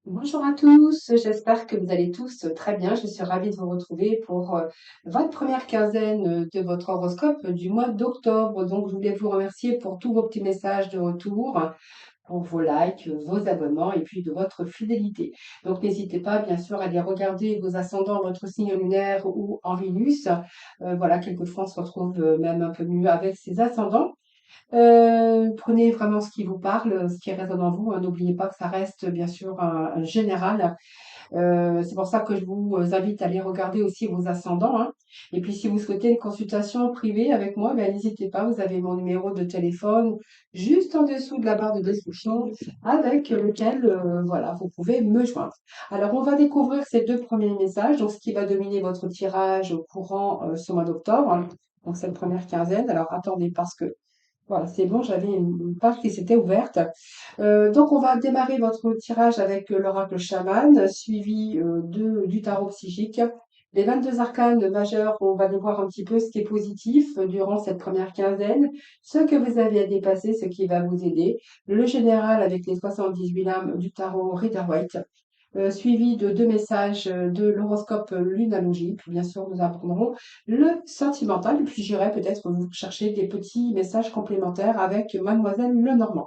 Bonjour à tous, j'espère que vous allez tous très bien. Je suis ravie de vous retrouver pour votre première quinzaine de votre horoscope du mois d'octobre. Donc, je voulais vous remercier pour tous vos petits messages de retour, pour vos likes, vos abonnements et puis de votre fidélité. Donc, n'hésitez pas, bien sûr, à aller regarder vos ascendants, votre signe lunaire ou en Vénus. Voilà, quelquefois, on se retrouve même un peu mieux avec ses ascendants. Prenez vraiment ce qui vous parle, ce qui résonne en vous, hein. N'oubliez pas que ça reste bien sûr un général. C'est pour ça que je vous invite à aller regarder aussi vos ascendants, hein. Et puis si vous souhaitez une consultation privée avec moi, ben, n'hésitez pas, vous avez mon numéro de téléphone juste en dessous de la barre de description avec lequel voilà, vous pouvez me joindre. Alors on va découvrir ces deux premiers messages, donc ce qui va dominer votre tirage au courant ce mois d'octobre, hein. Donc cette première quinzaine. Alors attendez parce que voilà, c'est bon, j'avais une page qui s'était ouverte. Donc, on va démarrer votre tirage avec l'oracle chaman, suivi du tarot psychique. Les 22 arcanes majeurs, on va aller voir un petit peu ce qui est positif durant cette première quinzaine, ce que vous avez à dépasser, ce qui va vous aider. Le général avec les 78 lames du tarot Rider-Waite, suivi de deux messages de l'horoscope lunalogie. Puis bien sûr, nous apprendrons le sentimental. Puis j'irai peut-être vous chercher des petits messages complémentaires avec Mademoiselle Lenormand.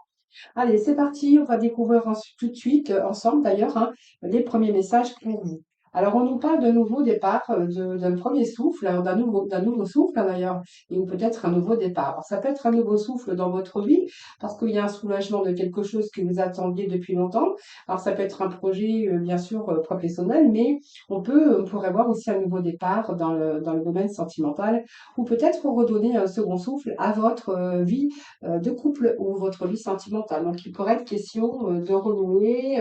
Allez, c'est parti. On va découvrir ensuite, tout de suite, ensemble d'ailleurs, hein, les premiers messages pour vous. Alors, on nous parle de nouveau départ, d'un premier souffle, hein, d'un nouveau souffle hein, d'ailleurs, ou peut-être un nouveau départ. Alors, ça peut être un nouveau souffle dans votre vie, parce qu'il y a un soulagement de quelque chose que vous attendiez depuis longtemps. Alors, ça peut être un projet, bien sûr, professionnel, mais on pourrait voir aussi un nouveau départ dans le domaine sentimental, ou peut-être redonner un second souffle à votre vie de couple ou votre vie sentimentale. Donc, il pourrait être question de renouer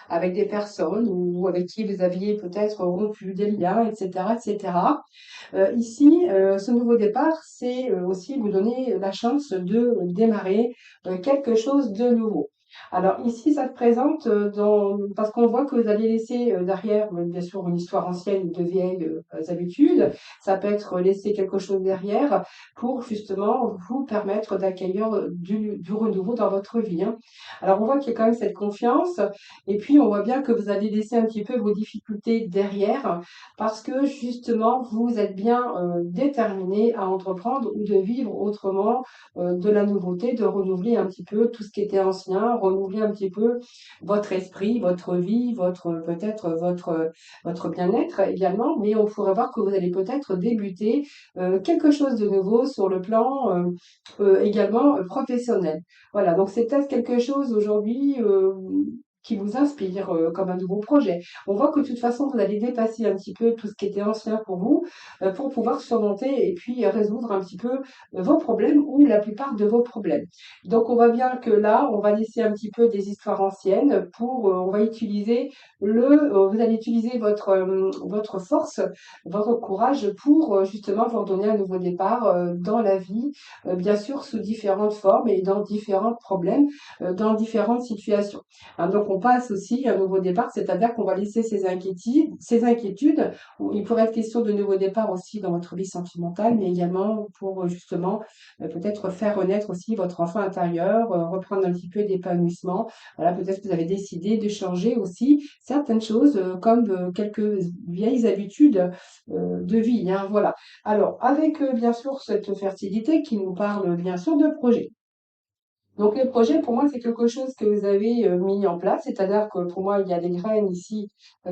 avec des personnes ou avec qui vous aviez peut-être rompu des liens, etc., etc. Ici, ce nouveau départ, c'est aussi vous donner la chance de démarrer quelque chose de nouveau. Alors ici, ça se présente parce qu'on voit que vous allez laisser derrière, bien sûr, une histoire ancienne de vieilles habitudes. Ça peut être laisser quelque chose derrière pour justement vous permettre d'accueillir du renouveau dans votre vie, hein. Alors on voit qu'il y a quand même cette confiance et puis on voit bien que vous allez laisser un petit peu vos difficultés derrière parce que justement, vous êtes bien déterminé à entreprendre ou de vivre autrement de la nouveauté, de renouveler un petit peu tout ce qui était ancien, renouveler un petit peu votre esprit, votre vie, peut-être votre bien-être également, mais on pourrait voir que vous allez peut-être débuter quelque chose de nouveau sur le plan également professionnel. Voilà, donc c'est peut-être quelque chose aujourd'hui qui vous inspire comme un nouveau projet. On voit que de toute façon, vous allez dépasser un petit peu tout ce qui était ancien pour vous, pour pouvoir surmonter et puis résoudre un petit peu vos problèmes ou la plupart de vos problèmes. Donc, on voit bien que là, on va laisser un petit peu des histoires anciennes on va utiliser vous allez utiliser votre force, votre courage pour justement vous redonner un nouveau départ dans la vie, bien sûr sous différentes formes et dans différents problèmes, dans différentes situations, hein. Donc, on passe aussi à un nouveau départ, c'est-à-dire qu'on va laisser ces inquiétudes. Il pourrait être question de nouveau départ aussi dans votre vie sentimentale, mais également pour justement peut-être faire renaître aussi votre enfant intérieur, reprendre un petit peu d'épanouissement. Voilà, peut-être que vous avez décidé de changer aussi certaines choses comme quelques vieilles habitudes de vie, hein, voilà. Alors, avec bien sûr cette fertilité qui nous parle bien sûr de projet. Donc le projet, pour moi, c'est quelque chose que vous avez mis en place, c'est-à-dire que pour moi, il y a des graines ici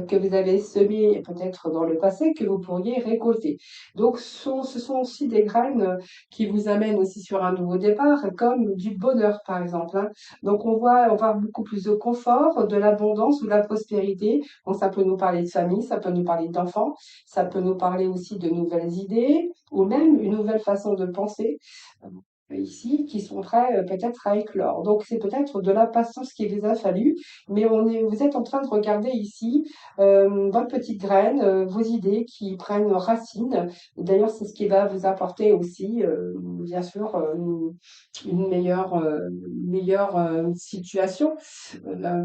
que vous avez semées peut-être dans le passé que vous pourriez récolter. Donc ce sont aussi des graines qui vous amènent aussi sur un nouveau départ, comme du bonheur, par exemple, hein. Donc on va avoir beaucoup plus de confort, de l'abondance ou de la prospérité. Donc ça peut nous parler de famille, ça peut nous parler d'enfants, ça peut nous parler aussi de nouvelles idées ou même une nouvelle façon de penser ici qui sont prêts peut-être à éclore. Donc c'est peut-être de la patience qui vous a fallu, mais vous êtes en train de regarder ici votre petite graine, vos idées qui prennent racine. D'ailleurs, c'est ce qui va vous apporter aussi, bien sûr, meilleure situation,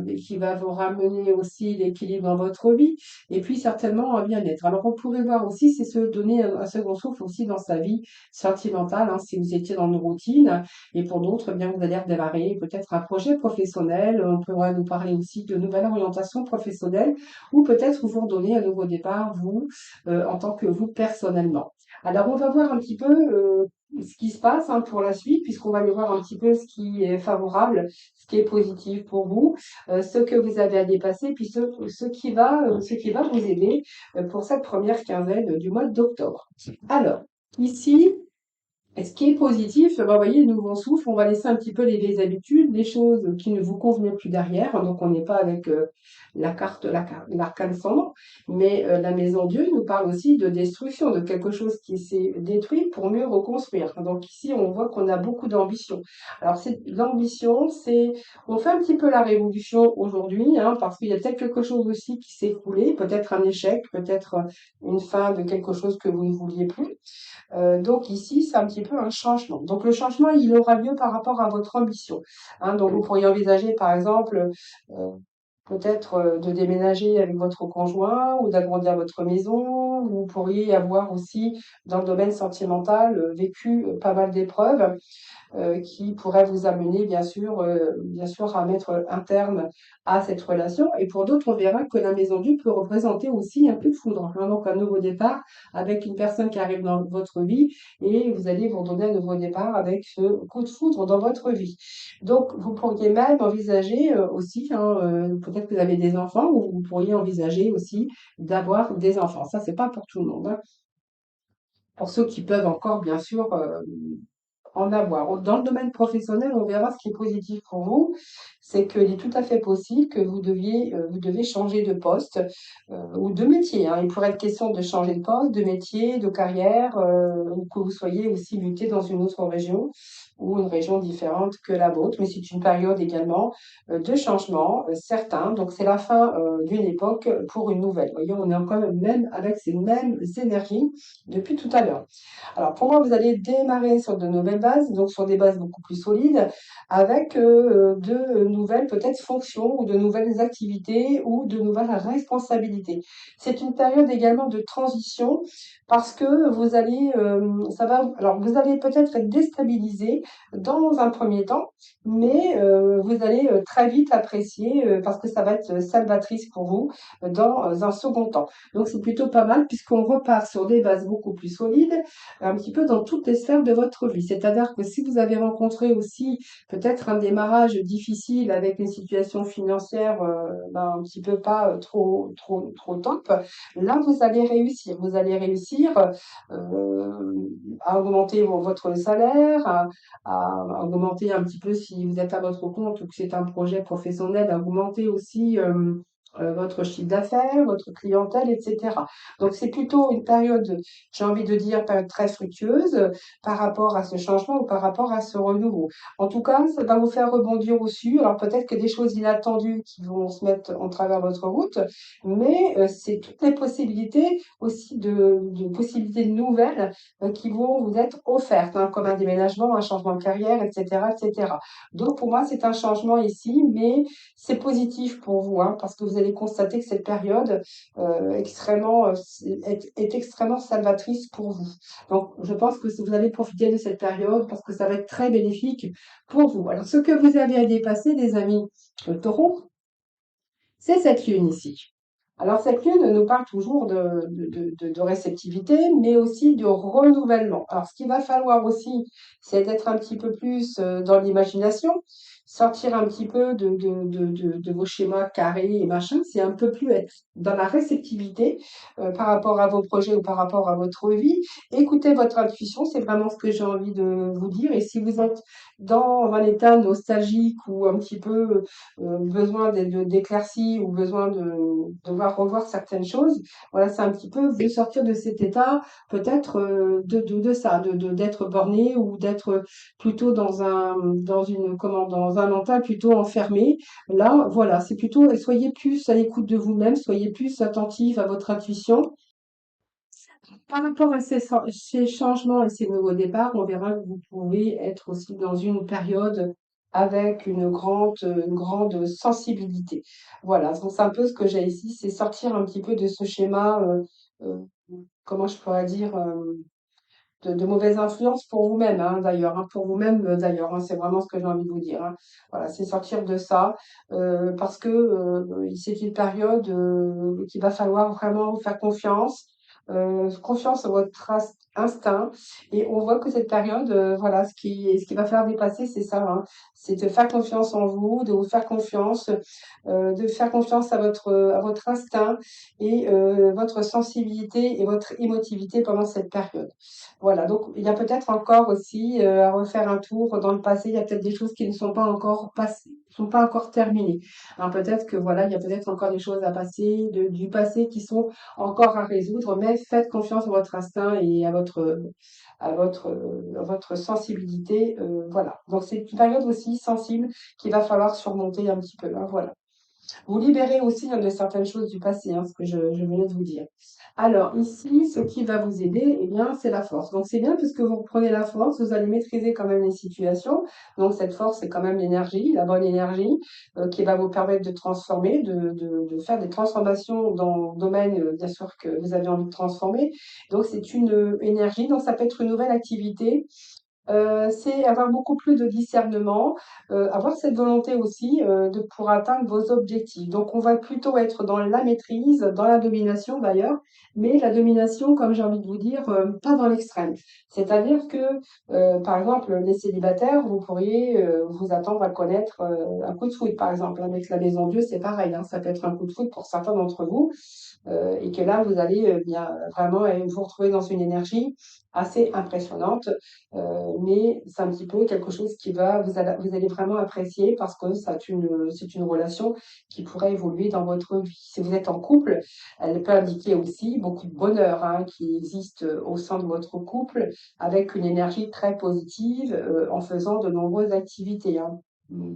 et qui va vous ramener aussi l'équilibre dans votre vie, et puis certainement un bien-être. Alors on pourrait voir aussi, c'est se donner un second souffle aussi dans sa vie sentimentale, hein, si vous étiez dans routine. Et pour d'autres, eh bien, vous allez redémarrer peut-être un projet professionnel. On pourra nous parler aussi de nouvelles orientations professionnelles ou peut-être vous redonner un nouveau départ, vous, en tant que vous personnellement. Alors, on va voir un petit peu ce qui se passe hein, pour la suite, puisqu'on va aller voir un petit peu ce qui est favorable, ce qui est positif pour vous, ce que vous avez à dépasser, puis ce qui va vous aider pour cette première quinzaine du mois d'octobre. Alors, ici, et ce qui est positif, bah, vous voyez, nouveau souffle, on va laisser un petit peu les vieilles habitudes, les choses qui ne vous convenaient plus derrière. Donc, on n'est pas avec l'arcane sombre, mais la maison Dieu nous parle aussi de destruction, de quelque chose qui s'est détruit pour mieux reconstruire. Donc, ici, on voit qu'on a beaucoup d'ambition. Alors, l'ambition, on fait un petit peu la révolution aujourd'hui, hein, parce qu'il y a peut-être quelque chose aussi qui s'est écoulé, peut-être un échec, peut-être une fin de quelque chose que vous ne vouliez plus. Donc ici, c'est un petit peu un changement. Donc le changement, il aura lieu par rapport à votre ambition. Hein. Donc vous pourriez envisager, par exemple, euh, peut-être de déménager avec votre conjoint ou d'agrandir votre maison. Vous pourriez avoir aussi, dans le domaine sentimental, vécu pas mal d'épreuves qui pourrait vous amener bien sûr à mettre un terme à cette relation. Et pour d'autres, on verra que la maison Dieu peut représenter aussi un coup de foudre, hein, donc un nouveau départ avec une personne qui arrive dans votre vie et vous allez vous donner un nouveau départ avec ce coup de foudre dans votre vie. Donc, vous pourriez même envisager aussi, hein, peut-être que vous avez des enfants, ou vous pourriez envisager aussi d'avoir des enfants. Ça, c'est pas pour tout le monde, hein. Pour ceux qui peuvent encore, bien sûr, en avoir. Dans le domaine professionnel, on verra ce qui est positif pour vous, c'est qu'il est tout à fait possible que vous devez changer de poste ou de métier, hein. Il pourrait être question de changer de poste, de métier, de carrière, ou que vous soyez aussi muté dans une autre région ou une région différente que la vôtre. Mais c'est une période également de changement certain. Donc c'est la fin d'une époque pour une nouvelle. Vous voyez, on est quand même avec ces mêmes énergies depuis tout à l'heure. Alors pour moi, vous allez démarrer sur de nouvelles bases, donc sur des bases beaucoup plus solides, avec de nouvelles peut-être fonctions ou de nouvelles activités ou de nouvelles responsabilités. C'est une période également de transition parce que alors vous allez peut-être être déstabilisé dans un premier temps, mais vous allez très vite apprécier parce que ça va être salvatrice pour vous dans un second temps. Donc c'est plutôt pas mal puisqu'on repart sur des bases beaucoup plus solides un petit peu dans toutes les sphères de votre vie. C'est-à-dire que si vous avez rencontré aussi peut-être un démarrage difficile avec une situation financière un petit peu pas trop top, là vous allez réussir. Vous allez réussir à augmenter votre salaire, à augmenter un petit peu si vous êtes à votre compte ou que c'est un projet professionnel, à augmenter aussi votre chiffre d'affaires, votre clientèle, etc. Donc c'est plutôt une période, j'ai envie de dire, période très fructueuse par rapport à ce changement ou par rapport à ce renouveau. En tout cas, ça va vous faire rebondir dessus. Alors peut-être que des choses inattendues qui vont se mettre en travers votre route, mais c'est toutes les possibilités aussi de possibilités nouvelles qui vont vous être offertes, hein, comme un déménagement, un changement de carrière, etc., etc. Donc pour moi, c'est un changement ici, mais c'est positif pour vous, hein, parce que vous allez constater que cette période est extrêmement salvatrice pour vous. Donc, je pense que vous allez profiter de cette période parce que ça va être très bénéfique pour vous. Alors, ce que vous avez à dépasser, les amis taureaux, c'est cette lune ici. Alors, cette lune nous parle toujours de réceptivité, mais aussi de renouvellement. Alors, ce qu'il va falloir aussi, c'est d'être un petit peu plus dans l'imagination, sortir un petit peu de vos schémas carrés et machin. C'est un peu plus être dans la réceptivité par rapport à vos projets ou par rapport à votre vie. Écoutez votre intuition, c'est vraiment ce que j'ai envie de vous dire. Et si vous êtes dans un état nostalgique ou un petit peu besoin d'éclaircies ou besoin de devoir revoir certaines choses. Voilà, c'est un petit peu de sortir de cet état, peut-être de ça, d'être borné ou d'être plutôt dans un mental plutôt enfermé. Là, voilà, c'est plutôt, soyez plus à l'écoute de vous-même, soyez plus attentif à votre intuition. Par rapport à ces changements et ces nouveaux départs, on verra que vous pouvez être aussi dans une période avec une grande sensibilité. Voilà, donc c'est un peu ce que j'ai ici, c'est sortir un petit peu de ce schéma, euh, comment je pourrais dire, de mauvaises influences pour vous-même, hein, d'ailleurs, hein, pour vous-même, d'ailleurs, hein, c'est vraiment ce que j'ai envie de vous dire, hein. Voilà, c'est sortir de ça, parce que c'est une période qu'il va falloir vraiment faire confiance, confiance en votre instinct. Et on voit que cette période, voilà, ce qui va faire dépasser, c'est ça, hein, c'est de faire confiance en vous, de vous faire confiance, de faire confiance à votre instinct et votre sensibilité et votre émotivité pendant cette période. Voilà, donc il y a peut-être encore aussi à refaire un tour dans le passé. Il y a peut-être des choses qui ne sont pas encore passées, sont pas encore terminées. Alors peut-être que voilà, il y a peut-être encore des choses à passer du passé qui sont encore à résoudre, mais faites confiance à votre instinct et à votre sensibilité. Voilà. Donc c'est une période aussi sensible qu'il va falloir surmonter un petit peu, hein, voilà. Vous libérez aussi hein, de certaines choses du passé, hein, ce que je venais de vous dire. Alors ici, ce qui va vous aider, eh bien, c'est la force. Donc c'est bien puisque vous reprenez la force, vous allez maîtriser quand même les situations. Donc cette force, c'est quand même l'énergie, la bonne énergie, qui va vous permettre de transformer, de faire des transformations dans le domaine, bien sûr, que vous avez envie de transformer. Donc c'est une énergie, donc ça peut être une nouvelle activité, c'est avoir beaucoup plus de discernement, avoir cette volonté aussi, de pour atteindre vos objectifs. Donc on va plutôt être dans la maîtrise, dans la domination d'ailleurs, mais la domination, comme j'ai envie de vous dire, pas dans l'extrême. C'est-à-dire que, par exemple, les célibataires, vous pourriez, vous attendre à connaître, un coup de foudre, par exemple. Avec la maison Dieu, c'est pareil, hein, ça peut être un coup de foudre pour certains d'entre vous, et que là, vous allez, bien vraiment, vous retrouver dans une énergie assez impressionnante. Mais c'est un petit peu quelque chose qui va vous allez vraiment apprécier parce que c'est une relation qui pourrait évoluer dans votre vie. Si vous êtes en couple, elle peut indiquer aussi beaucoup de bonheur, hein, qui existe, au sein de votre couple avec une énergie très positive, en faisant de nombreuses activités, hein.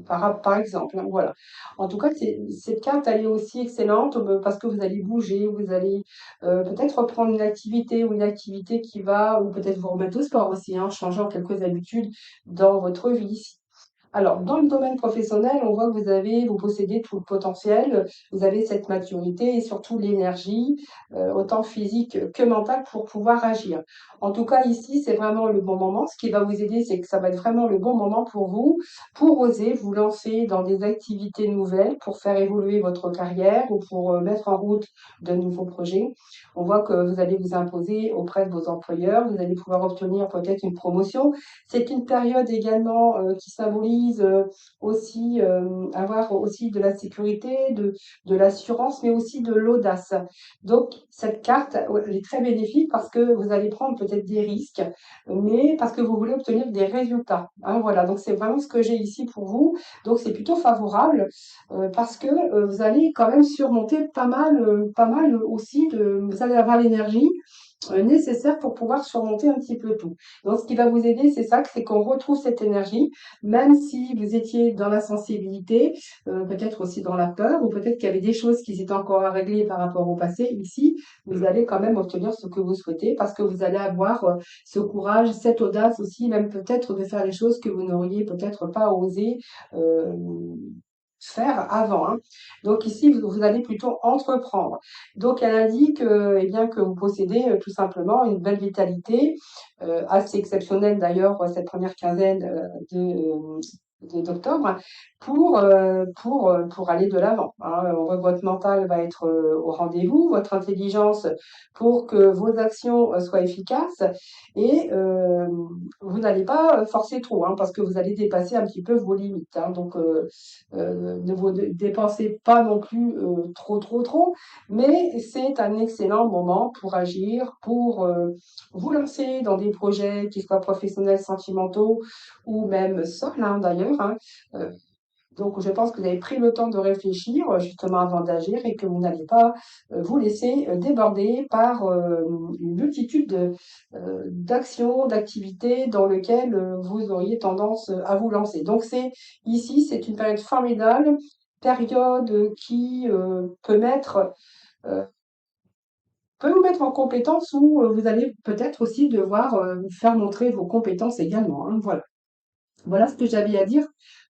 Par exemple, hein, voilà. En tout cas, cette carte, elle est aussi excellente, parce que vous allez bouger, vous allez peut-être reprendre une activité ou une activité qui va, ou peut-être vous remettre au sport aussi, hein, changeant quelques habitudes dans votre vie. Alors, dans le domaine professionnel, on voit que vous possédez tout le potentiel, vous avez cette maturité et surtout l'énergie, autant physique que mentale, pour pouvoir agir. En tout cas, ici, c'est vraiment le bon moment. Ce qui va vous aider, c'est que ça va être vraiment le bon moment pour vous, pour oser vous lancer dans des activités nouvelles, pour faire évoluer votre carrière ou pour mettre en route de nouveaux projets. On voit que vous allez vous imposer auprès de vos employeurs, vous allez pouvoir obtenir peut-être une promotion. C'est une période également qui symbolise aussi avoir aussi de la sécurité, de l'assurance, mais aussi de l'audace. Donc cette carte, ouais, elle est très bénéfique parce que vous allez prendre peut-être des risques, mais parce que vous voulez obtenir des résultats, hein, voilà, donc c'est vraiment ce que j'ai ici pour vous. Donc c'est plutôt favorable parce que vous allez quand même surmonter pas mal aussi vous allez avoir l'énergie nécessaire pour pouvoir surmonter un petit peu tout. Donc, ce qui va vous aider, c'est ça, c'est qu'on retrouve cette énergie, même si vous étiez dans la sensibilité, peut-être aussi dans la peur, ou peut-être qu'il y avait des choses qui étaient encore à régler par rapport au passé. Ici, vous allez quand même obtenir ce que vous souhaitez parce que vous allez avoir ce courage, cette audace aussi, même peut-être de faire les choses que vous n'auriez peut-être pas osé euh, faire avant, hein. Donc ici, vous allez plutôt entreprendre. Donc elle indique eh bien, que vous possédez tout simplement une belle vitalité, assez exceptionnelle d'ailleurs cette première quinzaine d'octobre, pour aller de l'avant, hein. Votre mental va être au rendez-vous, votre intelligence pour que vos actions soient efficaces et vous n'allez pas forcer trop, hein, parce que vous allez dépasser un petit peu vos limites, hein. Donc ne vous dépensez pas non plus trop, mais c'est un excellent moment pour agir, pour vous lancer dans des projets qui soient professionnels, sentimentaux ou même seuls, hein, d'ailleurs, hein. Euh, donc, je pense que vous avez pris le temps de réfléchir justement avant d'agir et que vous n'allez pas vous laisser déborder par une multitude d'actions, d'activités dans lesquelles vous auriez tendance à vous lancer. Donc, c'est une période formidable, période qui euh, peut vous mettre en compétence ou vous allez peut-être aussi devoir faire montrer vos compétences également, hein, voilà. Voilà ce que j'avais à dire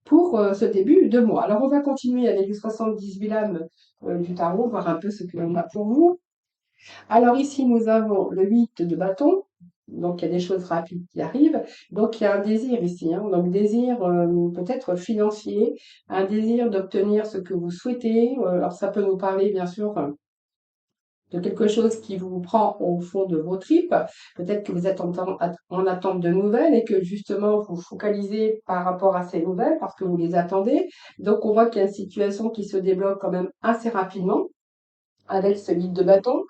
pour ce début de mois. Alors, on va continuer avec les 78 lames du tarot, voir un peu ce que l'on a pour vous. Alors, ici, nous avons le 8 de bâton, Donc, il y a des choses rapides qui arrivent. Donc, il y a un désir ici, hein. Donc, désir peut-être financier, un désir d'obtenir ce que vous souhaitez. Alors, ça peut nous parler, bien sûr, de quelque chose qui vous prend au fond de vos tripes. Peut-être que vous êtes en attente de nouvelles et que justement vous focalisez par rapport à ces nouvelles parce que vous les attendez. Donc, on voit qu'il y a une situation qui se débloque quand même assez rapidement avec ce livre de bâton.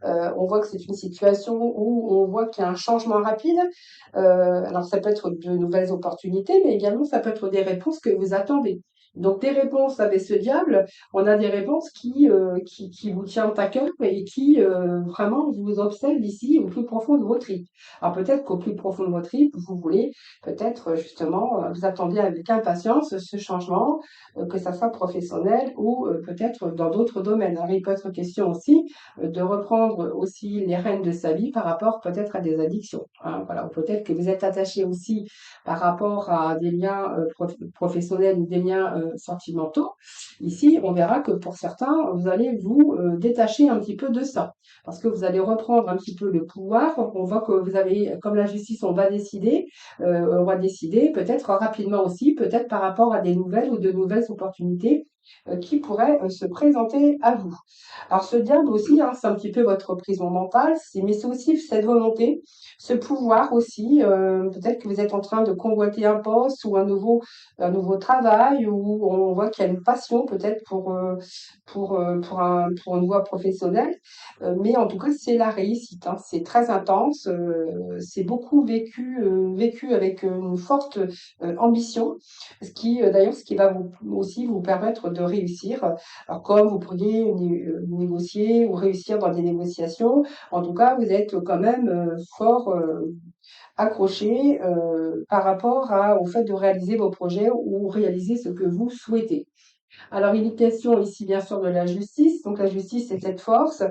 On voit que c'est une situation où on voit qu'il y a un changement rapide. Alors ça peut être de nouvelles opportunités, mais également ça peut être des réponses que vous attendez. Donc des réponses avec ce diable, on a des réponses qui vous tiennent à cœur et qui vraiment vous obsèdent ici au plus profond de vos tripes. Alors peut-être qu'au plus profond de vos tripes, vous voulez peut-être justement, vous attendez avec impatience ce changement, que ça soit professionnel ou peut-être dans d'autres domaines. Alors il peut être question aussi de reprendre aussi les rênes de sa vie par rapport peut-être à des addictions, hein, voilà. Ou peut-être que vous êtes attaché aussi par rapport à des liens professionnels ou des liens sentimentaux. Ici, on verra que pour certains, vous allez vous détacher un petit peu de ça, parce que vous allez reprendre un petit peu le pouvoir. On voit que vous avez, comme la justice, on va décider peut-être rapidement aussi, peut-être par rapport à des nouvelles ou de nouvelles opportunités qui pourraient se présenter à vous. Alors ce diable aussi, hein, c'est un petit peu votre prison mentale, mais c'est aussi cette volonté, ce pouvoir aussi. Peut-être que vous êtes en train de convoiter un poste ou un nouveau travail, ou on voit qu'il y a une passion peut-être pour une voie professionnelle. Mais en tout cas, c'est la réussite, hein. C'est très intense, c'est beaucoup vécu avec une forte ambition, ce qui va aussi vous permettre de réussir. Alors, comme vous pourriez négocier ou réussir dans des négociations, en tout cas, vous êtes quand même fort accroché par rapport au fait de réaliser vos projets ou réaliser ce que vous souhaitez. Alors, il est question ici, bien sûr, de la justice. Donc, la justice, c'est cette force,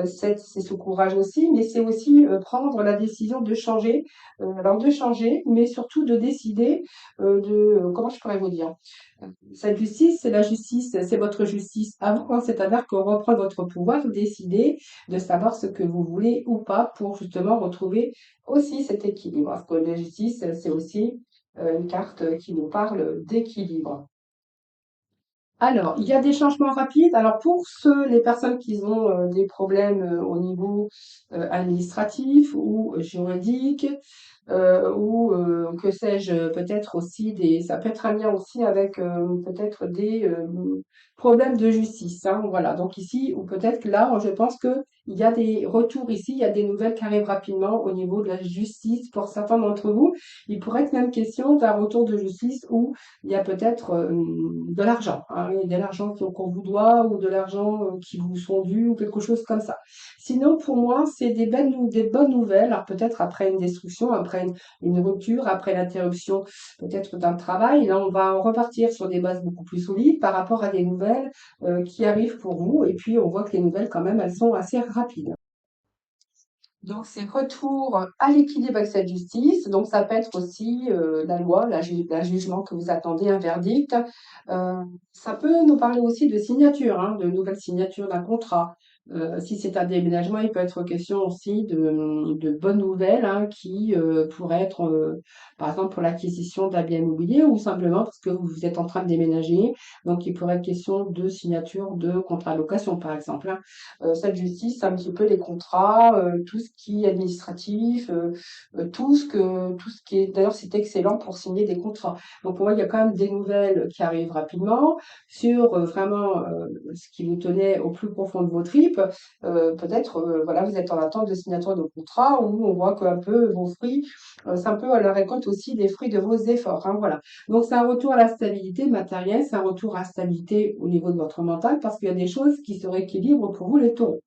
c'est ce courage aussi, mais c'est aussi prendre la décision de changer. Alors, de changer, mais surtout de décider comment je pourrais vous dire? Cette justice, c'est la justice, c'est votre justice à vous, hein. C'est-à-dire qu'on reprend votre pouvoir, décider de savoir ce que vous voulez ou pas pour justement retrouver aussi cet équilibre. Parce que la justice, c'est aussi une carte qui nous parle d'équilibre. Alors, il y a des changements rapides. Alors, pour les personnes qui ont des problèmes au niveau administratif ou juridique, ou que sais-je, peut-être aussi ça peut être un lien aussi avec peut-être des problèmes de justice, hein, voilà. Donc ici, ou peut-être que là, je pense que il y a des retours ici, il y a des nouvelles qui arrivent rapidement au niveau de la justice pour certains d'entre vous. Il pourrait être même question d'un retour de justice où il y a peut-être de l'argent, hein, de l'argent qu'on vous doit ou de l'argent qui vous sont dus ou quelque chose comme ça. Sinon, pour moi, c'est des bonnes nouvelles. Alors peut-être après une destruction, après une rupture, après l'interruption peut-être d'un travail. Là, on va repartir sur des bases beaucoup plus solides par rapport à des nouvelles qui arrivent pour vous. Et puis, on voit que les nouvelles, quand même, elles sont assez rapides. Donc, c'est retour à l'équilibre avec cette justice. Donc, ça peut être aussi la loi, la jugement que vous attendez, un verdict. Ça peut nous parler aussi de signature, hein, de nouvelles signatures d'un contrat. Si c'est un déménagement, il peut être question aussi de bonnes nouvelles, hein, qui pourraient être, par exemple, pour l'acquisition d'un bien immobilier ou simplement parce que vous êtes en train de déménager. Donc, il pourrait être question de signature de contrat de location, par exemple, hein. Cette justice, c'est un petit peu les contrats, tout ce qui est administratif, tout ce qui est d'ailleurs, c'est excellent pour signer des contrats. Donc pour moi, il y a quand même des nouvelles qui arrivent rapidement sur, vraiment, ce qui vous tenait au plus profond de vos tripes. Peut-être, voilà, vous êtes en attente de signature de contrat où on voit qu'un peu vos fruits, c'est un peu à la récolte aussi des fruits de vos efforts, hein, voilà. Donc c'est un retour à la stabilité matérielle, c'est un retour à la stabilité au niveau de votre mental parce qu'il y a des choses qui se rééquilibrent pour vous les taureaux.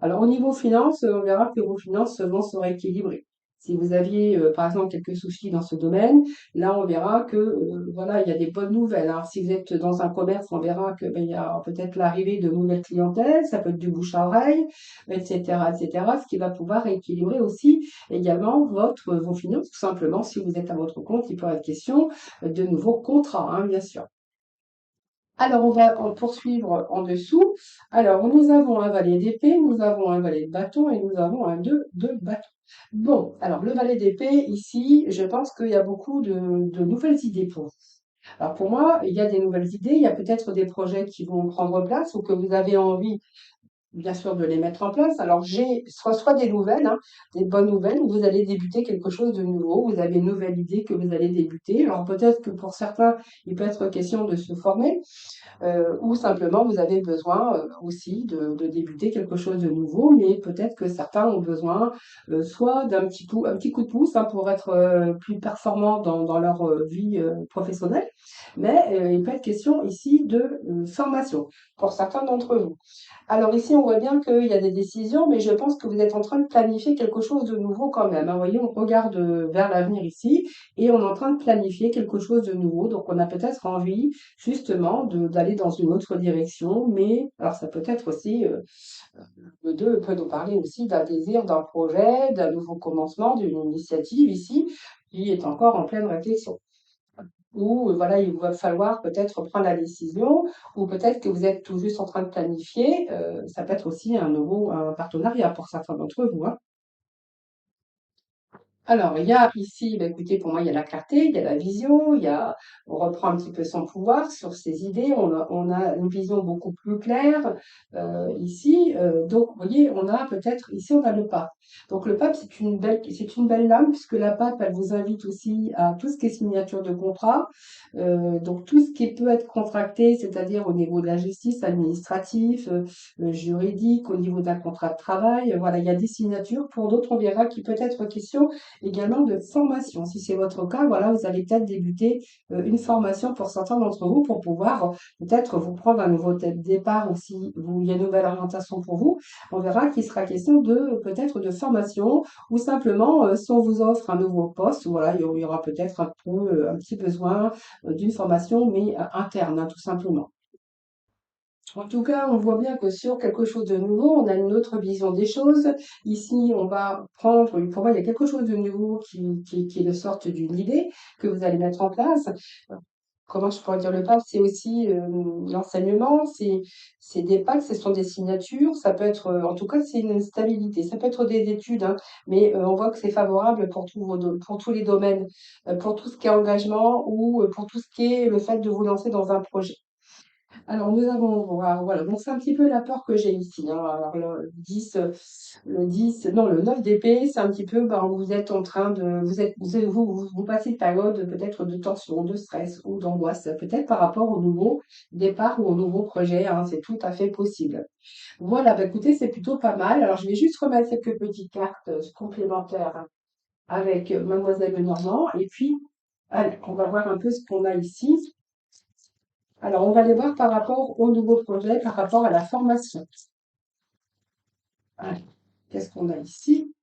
Alors au niveau finances, on verra que vos finances vont se rééquilibrer. Si vous aviez, par exemple, quelques soucis dans ce domaine, là, on verra que, voilà, il y a des bonnes nouvelles. Alors, si vous êtes dans un commerce, on verra que, ben, il y a peut-être l'arrivée de nouvelles clientèles, ça peut être du bouche à oreille, etc., etc., ce qui va pouvoir rééquilibrer aussi également vos finances. Tout simplement, si vous êtes à votre compte, il peut être question de nouveaux contrats, hein, bien sûr. Alors, on va en poursuivre en dessous. Alors, nous avons un valet d'épée, nous avons un valet de bâton et nous avons un 2 de bâton. Bon, alors le valet d'épée, ici, je pense qu'il y a beaucoup de nouvelles idées pour vous. Alors pour moi, il y a des nouvelles idées, il y a peut-être des projets qui vont prendre place ou que vous avez envie bien sûr de les mettre en place. Alors j'ai soit des nouvelles, hein, des bonnes nouvelles, où vous allez débuter quelque chose de nouveau, vous avez une nouvelle idée que vous allez débuter. Alors peut-être que pour certains, il peut être question de se former, ou simplement vous avez besoin aussi de débuter quelque chose de nouveau, mais peut-être que certains ont besoin soit un petit coup de pouce hein, pour être plus performants dans leur vie professionnelle, mais il peut être question ici de formation pour certains d'entre vous. Alors ici, on voit bien qu'il y a des décisions, mais je pense que vous êtes en train de planifier quelque chose de nouveau quand même, hein. Vous voyez, on regarde vers l'avenir ici et on est en train de planifier quelque chose de nouveau. Donc on a peut-être envie justement d'aller dans une autre direction, mais alors ça peut être aussi, le 2 peut nous parler aussi d'un désir, d'un projet, d'un nouveau commencement, d'une initiative ici, qui est encore en pleine réflexion. Ou voilà, il va falloir peut-être prendre la décision, ou peut-être que vous êtes tout juste en train de planifier. Ça peut être aussi un partenariat pour certains d'entre vous, hein. Alors, il y a ici, bah, écoutez, pour moi, il y a la clarté, il y a la vision, on reprend un petit peu son pouvoir sur ses idées, on a une vision beaucoup plus claire ici. Donc, vous voyez, on a peut-être, ici, on a le pape. Donc, le pape, c'est une belle lame, puisque la pape, elle vous invite aussi à tout ce qui est signature de contrat, donc tout ce qui peut être contracté, c'est-à-dire au niveau de la justice administrative, juridique, au niveau d'un contrat de travail. Voilà, il y a des signatures. Pour d'autres, on verra qu'il peut être question également de formation. Si c'est votre cas, voilà, vous allez peut-être débuter une formation pour certains d'entre vous pour pouvoir peut-être vous prendre un nouveau départ ou si il y a une nouvelle orientation pour vous. On verra qu'il sera question de peut-être de formation ou simplement si on vous offre un nouveau poste, voilà, il y aura peut-être un petit besoin d'une formation, mais interne, hein, tout simplement. En tout cas, on voit bien que sur quelque chose de nouveau, on a une autre vision des choses. Ici, on va prendre, pour moi, il y a quelque chose de nouveau qui est de sorte d'une idée que vous allez mettre en place. Comment je pourrais dire le pape, c'est aussi l'enseignement, c'est des pactes, ce sont des signatures, ça peut être, en tout cas, c'est une stabilité, ça peut être des études, hein, mais on voit que c'est favorable pour pour tous les domaines, pour tout ce qui est engagement ou pour tout ce qui est le fait de vous lancer dans un projet. Alors, nous allons voir, voilà, donc c'est un petit peu la peur que j'ai ici, hein. Alors, le 10, non, le 9 d'épée, c'est un petit peu, ben, vous êtes en train de, vous passez une période peut-être de tension, de stress ou d'angoisse, peut-être par rapport au nouveau départ ou au nouveau projet, hein, c'est tout à fait possible. Voilà, bah, écoutez, c'est plutôt pas mal. Alors, je vais juste remettre quelques petites cartes complémentaires hein, avec Mademoiselle Lenormand, et puis, allez, on va voir un peu ce qu'on a ici. Alors, on va les voir par rapport au nouveau projet, par rapport à la formation. Allez, qu'est-ce qu'on a ici?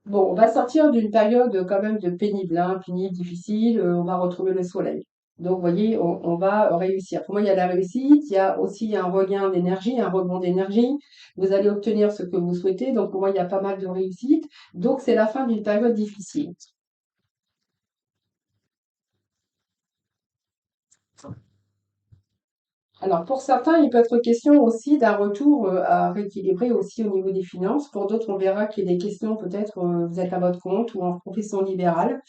Bon, on va sortir d'une période quand même de pénible, hein, pénible, difficile, on va retrouver le soleil. Donc, vous voyez, on va réussir. Pour moi, il y a la réussite, il y a aussi un regain d'énergie, un rebond d'énergie. Vous allez obtenir ce que vous souhaitez. Donc, pour moi, il y a pas mal de réussite. Donc, c'est la fin d'une période difficile. Alors, pour certains, il peut être question aussi d'un retour à rééquilibrer aussi au niveau des finances. Pour d'autres, on verra qu'il y a des questions, peut-être, vous êtes à votre compte ou en profession libérale.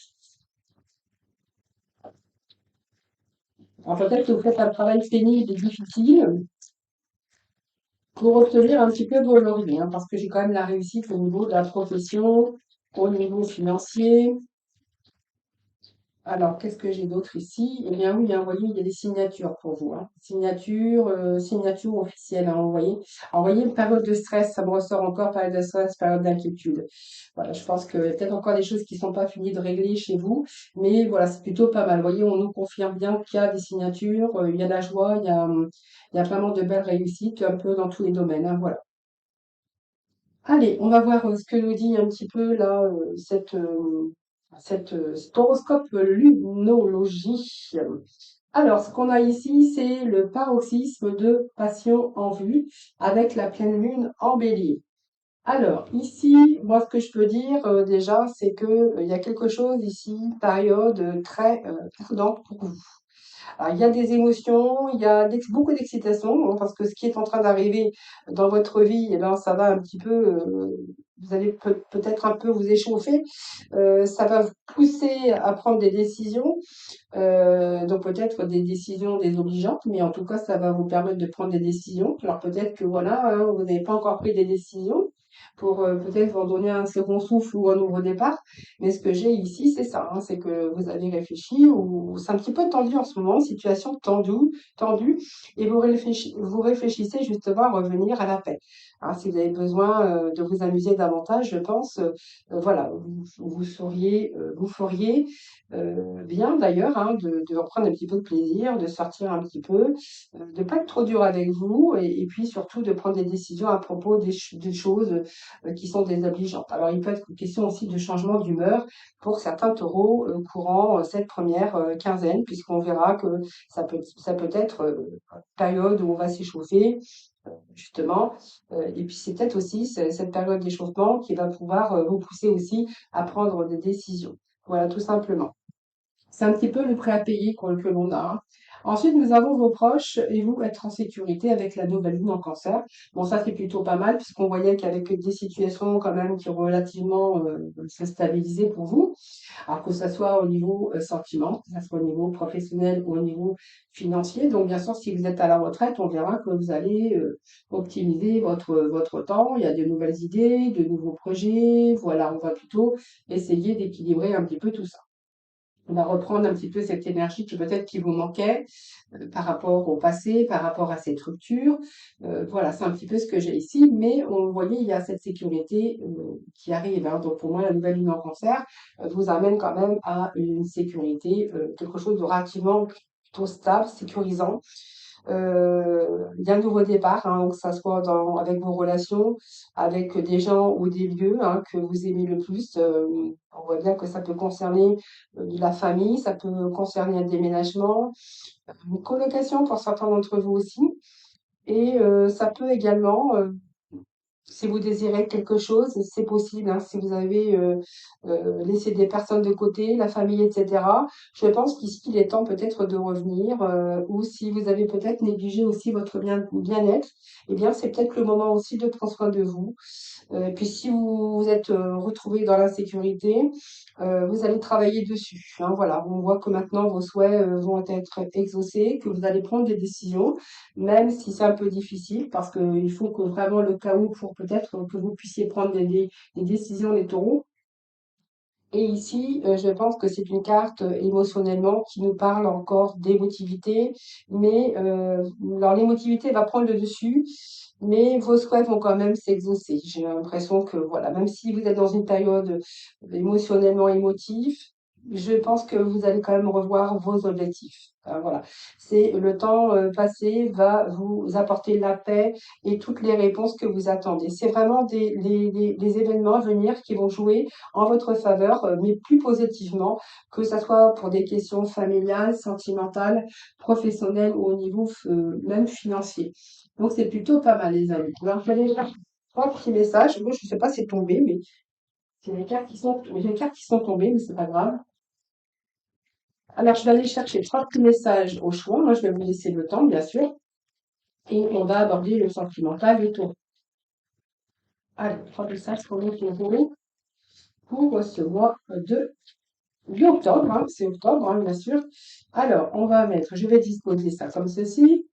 Alors, peut-être que vous faites un travail pénible et difficile pour obtenir un petit peu de vos lauriers, hein, parce que j'ai quand même la réussite au niveau de la profession, au niveau financier. Alors, qu'est-ce que j'ai d'autre ici? Eh bien oui, hein, vous voyez, il y a des signatures pour vous, hein. Signature officielle, hein, vous voyez. Alors, vous voyez, une période de stress, ça me ressort encore, période de stress, période d'inquiétude. Voilà, je pense qu'il y a peut-être encore des choses qui ne sont pas finies de régler chez vous, mais voilà, c'est plutôt pas mal. Vous voyez, on nous confirme bien qu'il y a des signatures, il y a de la joie, il y a vraiment de belles réussites, un peu dans tous les domaines, hein, voilà. Allez, on va voir ce que nous dit un petit peu là, cet horoscope lunologie. Alors, ce qu'on a ici, c'est le paroxysme de passion en vue avec la pleine lune en bélier. Alors, ici, moi, ce que je peux dire déjà, c'est que il y a quelque chose ici, période très prudente pour vous. Alors, il y a des émotions, il y a beaucoup d'excitation, hein, parce que ce qui est en train d'arriver dans votre vie, eh ben, ça va un petit peu, vous allez peut-être un peu vous échauffer, ça va vous pousser à prendre des décisions, donc peut-être des décisions désobligeantes, mais en tout cas, ça va vous permettre de prendre des décisions. Alors peut-être que voilà, hein, vous n'avez pas encore pris des décisions pour peut-être vous en donner un second souffle ou un nouveau départ. Mais ce que j'ai ici, c'est ça, hein, c'est que vous avez réfléchi ou c'est un petit peu tendu en ce moment, situation tendue, et vous réfléchissez justement à revenir à la paix. Hein, si vous avez besoin de vous amuser davantage, je pense, voilà, vous feriez bien d'ailleurs, hein, de reprendre un petit peu de plaisir, de sortir un petit peu, de pas être trop dur avec vous et puis surtout de prendre des décisions à propos des choses qui sont désobligeantes. Alors il peut être question aussi de changement d'humeur pour certains taureaux courant cette première quinzaine, puisqu'on verra que ça peut être une période où on va s'échauffer, justement. Et puis c'est peut-être aussi cette période d'échauffement qui va pouvoir vous pousser aussi à prendre des décisions. Voilà, tout simplement. C'est un petit peu le prêt à payer que l'on a, hein. Ensuite, nous avons vos proches et vous être en sécurité avec la nouvelle lune en cancer. Bon, ça, c'est plutôt pas mal puisqu'on voyait qu'avec des situations quand même qui ont relativement se stabilisé pour vous, alors que ce soit au niveau sentiment, que ce soit au niveau professionnel ou au niveau financier. Donc, bien sûr, si vous êtes à la retraite, on verra que vous allez optimiser votre temps. Il y a de nouvelles idées, de nouveaux projets. Voilà, on va plutôt essayer d'équilibrer un petit peu tout ça. On va reprendre un petit peu cette énergie qui vous manquait par rapport au passé, par rapport à cette rupture. Voilà, c'est un petit peu ce que j'ai ici, mais on voyait, il y a cette sécurité qui arrive, hein. Donc pour moi, la nouvelle lune en cancer vous amène quand même à une sécurité, quelque chose de relativement plutôt stable, sécurisant. Il y a un nouveau départ, hein, que ça soit avec vos relations, avec des gens ou des lieux hein, que vous aimez le plus. On voit bien que ça peut concerner de la famille, ça peut concerner un déménagement, une colocation pour certains d'entre vous aussi. Et ça peut également si vous désirez quelque chose, c'est possible, hein, si vous avez laissé des personnes de côté, la famille, etc. Je pense qu'ici, il est temps peut-être de revenir, ou si vous avez peut-être négligé aussi votre bien-être, eh bien, c'est peut-être le moment aussi de prendre soin de vous. Et puis si vous vous êtes retrouvé dans l'insécurité, vous allez travailler dessus, hein, voilà. On voit que maintenant vos souhaits vont être exaucés, que vous allez prendre des décisions, même si c'est un peu difficile, parce qu'il faut que vraiment le chaos pour peut-être que vous puissiez prendre des décisions, les taureaux. Et ici, je pense que c'est une carte émotionnellement qui nous parle encore d'émotivité, mais alors l'émotivité va prendre le dessus, mais vos souhaits vont quand même s'exaucer. J'ai l'impression que voilà, même si vous êtes dans une période émotionnellement émotive, je pense que vous allez quand même revoir vos objectifs. Voilà, c'est le temps passé va vous apporter la paix et toutes les réponses que vous attendez. C'est vraiment les événements à venir qui vont jouer en votre faveur, mais plus positivement, que ça soit pour des questions familiales, sentimentales, professionnelles ou au niveau même financier. Donc c'est plutôt pas mal, les amis. Alors, je vais aller faire trois petits messages. Moi, je ne sais pas si c'est tombé, mais c'est les cartes qui sont tombées, mais c'est pas grave. Alors, je vais aller chercher trois petits messages au choix. Moi, je vais vous laisser le temps, bien sûr. Et on va aborder le sentimental et tout. Allez, trois messages pour nous pour ce mois de octobre, hein, c'est octobre, hein, bien sûr. Alors, je vais disposer ça comme ceci,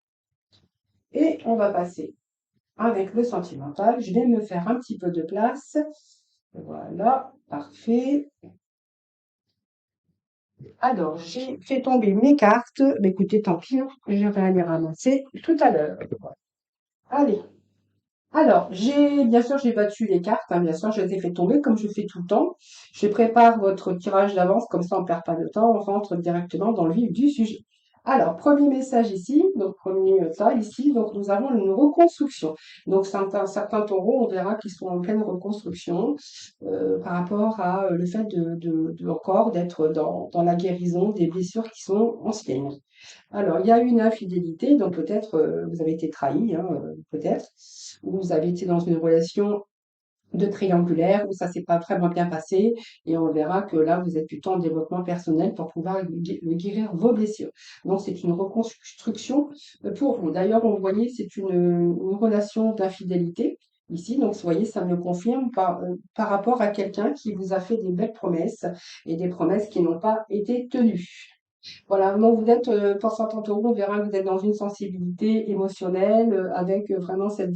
et on va passer avec le sentimental. Je vais me faire un petit peu de place. Voilà, parfait. Alors, j'ai fait tomber mes cartes. Mais écoutez, tant pis, hein, je vais aller ramasser tout à l'heure. Allez. Alors, bien sûr, j'ai battu les cartes, hein, bien sûr, je les ai fait tomber comme je fais tout le temps. Je prépare votre tirage d'avance, comme ça on ne perd pas de temps, on rentre directement dans le vif du sujet. Alors, premier message ici, donc premier ça ici, donc nous avons une reconstruction. Donc, certains taureaux, on verra qu'ils sont en pleine reconstruction par rapport à le fait encore d'être dans la guérison des blessures qui sont anciennes. Alors, il y a eu une infidélité, donc peut-être vous avez été trahi, hein, peut-être, ou vous avez été dans une relation de triangulaire où ça s'est pas vraiment bien passé et on verra que là, vous êtes plutôt en développement personnel pour pouvoir guérir vos blessures. Donc, c'est une reconstruction pour vous. D'ailleurs, on voyait, c'est une relation d'infidélité ici. Donc, vous voyez, ça me confirme par rapport à quelqu'un qui vous a fait des belles promesses et des promesses qui n'ont pas été tenues. Voilà, donc vous êtes, pour certains taureaux, on verra que vous êtes dans une sensibilité émotionnelle, avec vraiment cette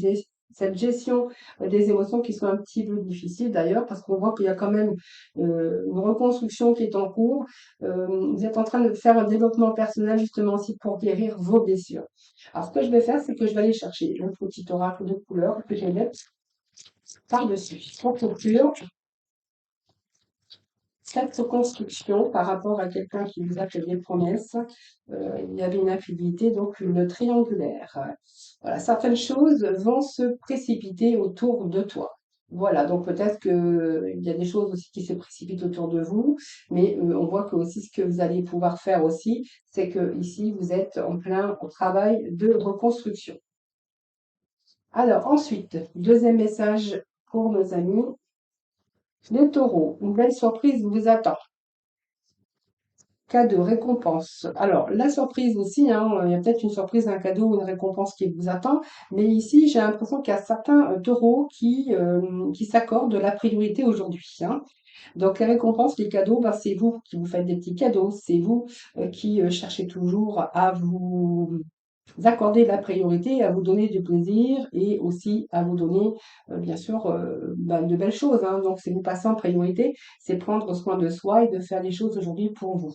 gestion des émotions qui sont un petit peu difficiles d'ailleurs, parce qu'on voit qu'il y a quand même une reconstruction qui est en cours. Vous êtes en train de faire un développement personnel justement aussi pour guérir vos blessures. Alors, ce que je vais faire, c'est que je vais aller chercher le petit oracle de couleur que je vais mettre par-dessus. Pour conclure, cette reconstruction par rapport à quelqu'un qui vous a fait des promesses, il y avait une infidélité, donc une triangulaire. Voilà, certaines choses vont se précipiter autour de toi. Voilà, donc peut-être qu'il y a des choses aussi qui se précipitent autour de vous, mais on voit que aussi ce que vous allez pouvoir faire aussi, c'est que ici vous êtes en plein travail de reconstruction. Alors ensuite, deuxième message pour nos amis, les taureaux, une belle surprise vous attend. Cadeau, récompense. Alors, la surprise aussi, hein, il y a peut-être une surprise, un cadeau ou une récompense qui vous attend, mais ici, j'ai l'impression qu'il y a certains taureaux qui s'accordent de la priorité aujourd'hui, hein. Donc, les récompenses, les cadeaux, ben, c'est vous qui vous faites des petits cadeaux, c'est vous qui cherchez toujours à vous accorder la priorité, à vous donner du plaisir et aussi à vous donner, bien sûr, ben, de belles choses, hein. Donc, c'est vous passer en priorité, c'est prendre soin de soi et de faire les choses aujourd'hui pour vous.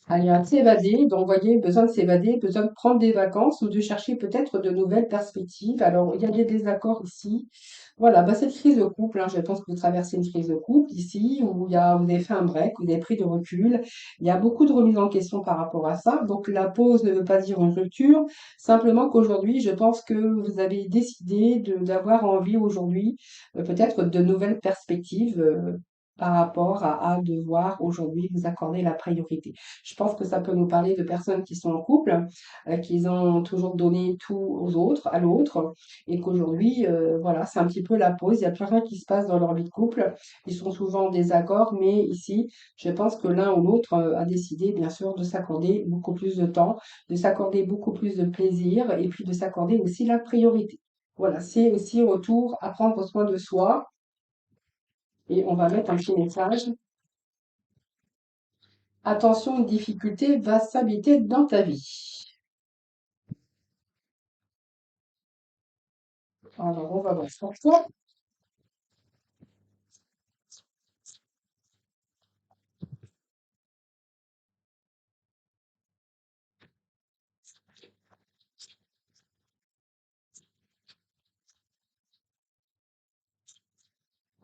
Allez, à s'évader, donc vous voyez, besoin de s'évader, besoin de prendre des vacances ou de chercher peut-être de nouvelles perspectives. Alors, il y a des désaccords ici. Voilà, bah, cette crise de couple, hein, je pense que vous traversez une crise de couple ici, où vous avez fait un break, vous avez pris de recul. Il y a beaucoup de remises en question par rapport à ça. Donc, la pause ne veut pas dire une rupture. Simplement qu'aujourd'hui, je pense que vous avez décidé d'avoir envie aujourd'hui, peut-être de nouvelles perspectives, par rapport à devoir aujourd'hui vous accorder la priorité. Je pense que ça peut nous parler de personnes qui sont en couple, qui ont toujours donné tout aux autres, à l'autre, et qu'aujourd'hui, voilà, c'est un petit peu la pause. Il n'y a plus rien qui se passe dans leur vie de couple. Ils sont souvent en désaccord, mais ici, je pense que l'un ou l'autre a décidé, bien sûr, de s'accorder beaucoup plus de temps, de s'accorder beaucoup plus de plaisir, et puis de s'accorder aussi la priorité. Voilà, c'est aussi retour à prendre soin de soi. Et on va mettre un petit message. Attention, une difficulté va s'habiter dans ta vie. Alors, on va voir pourquoi.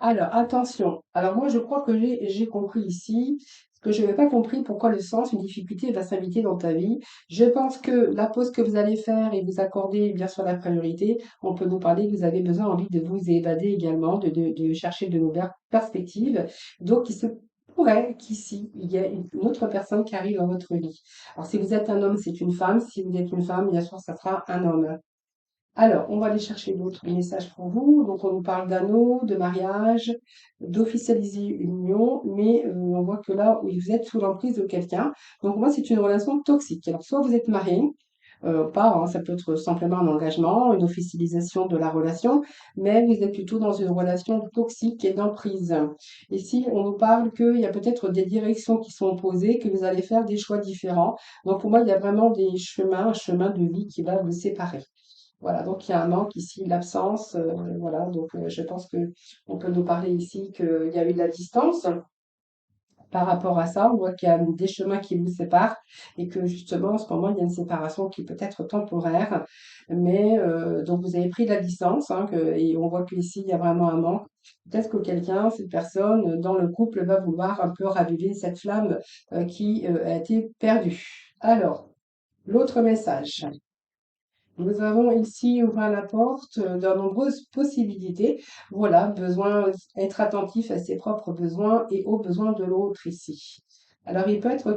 Alors, attention. Alors, moi, je crois que j'ai compris ici. Ce que je n'avais pas compris, pourquoi le sens, une difficulté va s'inviter dans ta vie. Je pense que la pause que vous allez faire et vous accorder bien sûr la priorité, on peut vous parler que vous avez besoin, envie de vous évader également, de chercher de nouvelles perspectives. Donc, il se pourrait qu'ici, il y ait une autre personne qui arrive dans votre vie. Alors, si vous êtes un homme, c'est une femme. Si vous êtes une femme, bien sûr, ça sera un homme. Alors, on va aller chercher d'autres messages pour vous. Donc, on nous parle d'anneau, de mariage, d'officialiser une union, mais on voit que là, oui, vous êtes sous l'emprise de quelqu'un. Donc, moi, c'est une relation toxique. Alors, soit vous êtes marié, pas, hein, ça peut être simplement un engagement, une officialisation de la relation, mais vous êtes plutôt dans une relation toxique et d'emprise. Ici, on nous parle qu'il y a peut-être des directions qui sont opposées, que vous allez faire des choix différents. Donc, pour moi, il y a vraiment des chemins, un chemin de vie qui va vous séparer. Voilà, donc il y a un manque ici, l'absence, voilà, donc je pense que on peut nous parler ici qu'il y a eu de la distance par rapport à ça. On voit qu'il y a des chemins qui vous séparent et que justement en ce moment il y a une séparation qui peut être temporaire, mais donc vous avez pris de la distance, hein, et on voit qu'ici il y a vraiment un manque. Peut-être que quelqu'un, cette personne dans le couple va vouloir un peu raviver cette flamme qui a été perdue. Alors, l'autre message. Nous avons ici ouvert la porte de nombreuses possibilités. Voilà, besoin être attentif à ses propres besoins et aux besoins de l'autre ici. Alors, il peut être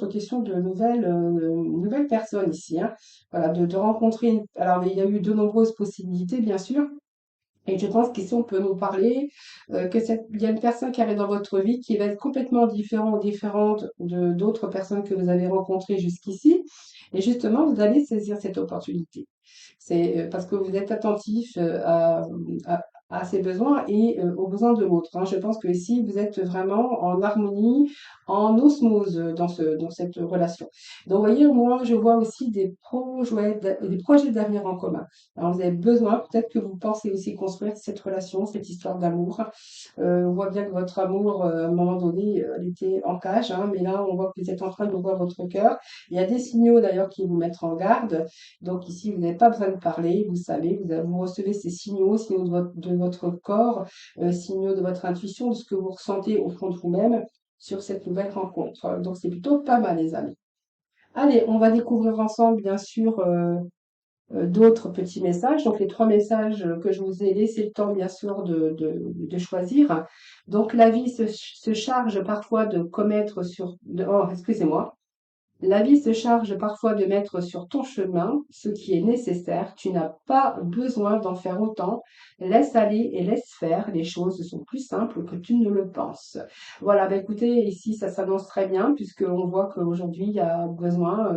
question de nouvelles personnes ici, hein. Voilà, de rencontrer alors, il y a eu de nombreuses possibilités, bien sûr. Et je pense qu'ici, on peut nous parler il y a une personne qui arrive dans votre vie qui va être complètement différente ou différente de d'autres personnes que vous avez rencontrées jusqu'ici. Et justement, vous allez saisir cette opportunité. C'est parce que vous êtes attentif à, à ses besoins et aux besoins de l'autre, hein. Je pense que ici, vous êtes vraiment en harmonie, en osmose dans cette relation. Donc, vous voyez, moi, je vois aussi des projets d'avenir en commun. Alors, vous avez besoin, peut-être que vous pensez aussi construire cette relation, cette histoire d'amour. On voit bien que votre amour, à un moment donné, elle était en cage, hein, mais là, on voit que vous êtes en train d'ouvrir votre cœur. Il y a des signaux d'ailleurs qui vous mettent en garde. Donc ici, vous n'avez pas besoin de parler, vous savez, vous recevez ces signaux, signaux de votre corps, signaux de votre intuition, de ce que vous ressentez au fond de vous-même sur cette nouvelle rencontre. Donc c'est plutôt pas mal, les amis. Allez, on va découvrir ensemble, bien sûr, d'autres petits messages. Donc, les trois messages que je vous ai laissé le temps, bien sûr, de choisir. Donc, la vie se charge parfois de commettre oh, excusez-moi. La vie se charge parfois de mettre sur ton chemin ce qui est nécessaire. Tu n'as pas besoin d'en faire autant. Laisse aller et laisse faire. Les choses sont plus simples que tu ne le penses. Voilà, bah écoutez, ici ça s'annonce très bien puisqu'on voit qu'aujourd'hui il y a besoin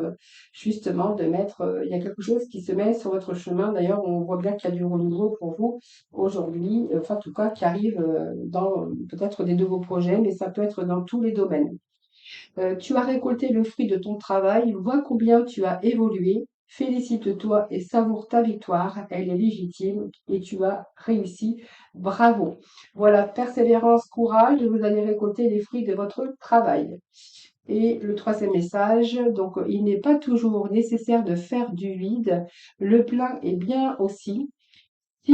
justement de mettre, il y a quelque chose qui se met sur votre chemin. D'ailleurs, on voit bien qu'il y a du renouveau pour vous aujourd'hui, enfin en tout cas qui arrive dans peut-être des nouveaux projets, mais ça peut être dans tous les domaines. Tu as récolté le fruit de ton travail, vois combien tu as évolué, félicite-toi et savoure ta victoire, elle est légitime et tu as réussi, bravo. Voilà, persévérance, courage, vous allez récolter les fruits de votre travail. Et le troisième message, donc il n'est pas toujours nécessaire de faire du vide, le plein est bien aussi. Si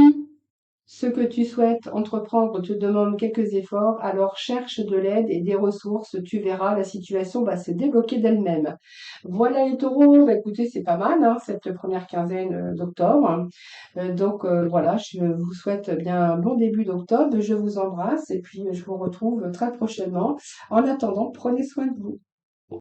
ce que tu souhaites entreprendre te demande quelques efforts, alors cherche de l'aide et des ressources. Tu verras, la situation va se débloquer d'elle-même. Voilà les taureaux, bah, écoutez, c'est pas mal, hein, cette première quinzaine d'octobre. Voilà, je vous souhaite bien un bon début d'octobre. Je vous embrasse et puis je vous retrouve très prochainement. En attendant, prenez soin de vous.